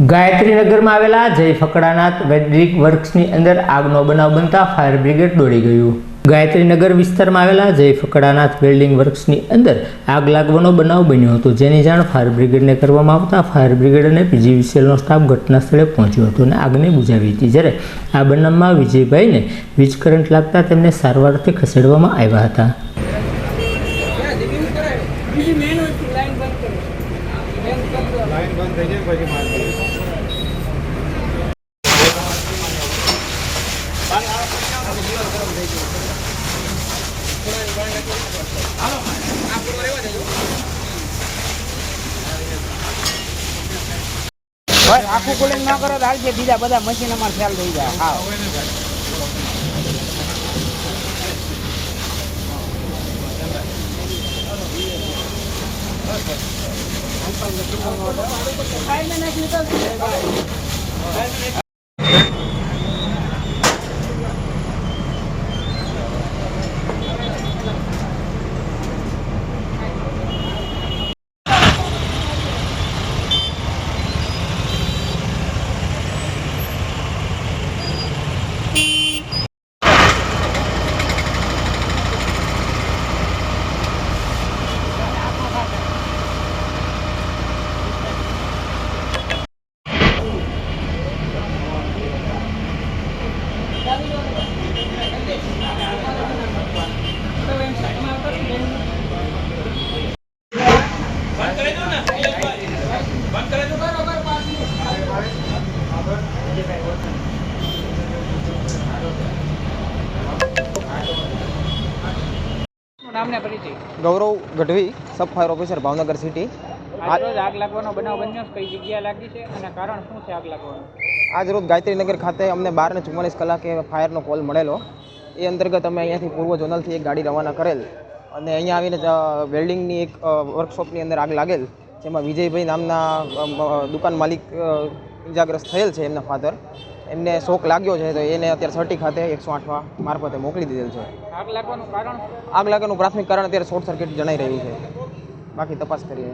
ગાયત્રીનગરમાં આવેલા જય ફકડાનાથ વેલ્ડિંગ વર્ક્સની અંદર આગનો બનાવ બનતા ફાયર બ્રિગેડ દોડી ગયું. ગાયત્રીનગર વિસ્તારમાં આવેલા જય ફકડાનાથ વેલ્ડિંગ વર્ક્સની અંદર આગ લાગવાનો બનાવ બન્યો હતો, જેની જાણ ફાયર બ્રિગેડને કરવામાં આવતા ફાયર બ્રિગેડ અને પીજીવીસીએલનો સ્ટાફ ઘટના સ્થળે પહોંચ્યો હતો અને આગને બુઝાવી હતી. જ્યારે આ બનાવમાં વિજયભાઈને વીજ કરંટ લાગતા તેમને સારવારથી ખસેડવામાં આવ્યા હતા. આખું કુલિંગ ના કરો તો હાલશે, બીજા બધા મશીન અમારે ખ્યાલ થઈ જાય. હા Gaurav Gadhvi, sub fire officer, Bhavnagar city. આજ આગ લાગવાનો બનાવ બન્યો, કઈ જગ્યાએ લાગી છે અને કારણ શું છે આગ લાગવાનું? આજ રોજ ગાયત્રીનગર ખાતે અમને 12:44 કલાકે ફાયરનો કોલ મળેલો. એ અંતર્ગત અમે અહીંયાથી પૂર્વ ઝોનલથી એક ગાડી રવાના કરેલ અને અહીંયા આવીને વેલ્ડિંગની એક વર્કશોપની અંદર આગ લાગેલ, જેમાં વિજયભાઈ નામના દુકાન માલિક ઇજાગ્રસ્ત થયેલ છે. એમના ફાધર, એમને શોક લાગ્યો છે, તો એને અત્યારે સર્ટી ખાતે 108 મારફતે મોકલી દીધેલ છે. આગ લાગવાનું કારણ? આગ લાગવાનું પ્રાથમિક કારણ અત્યારે શોર્ટ સર્કિટ જણાઈ રહ્યું છે, બાકી તપાસ કરીએ.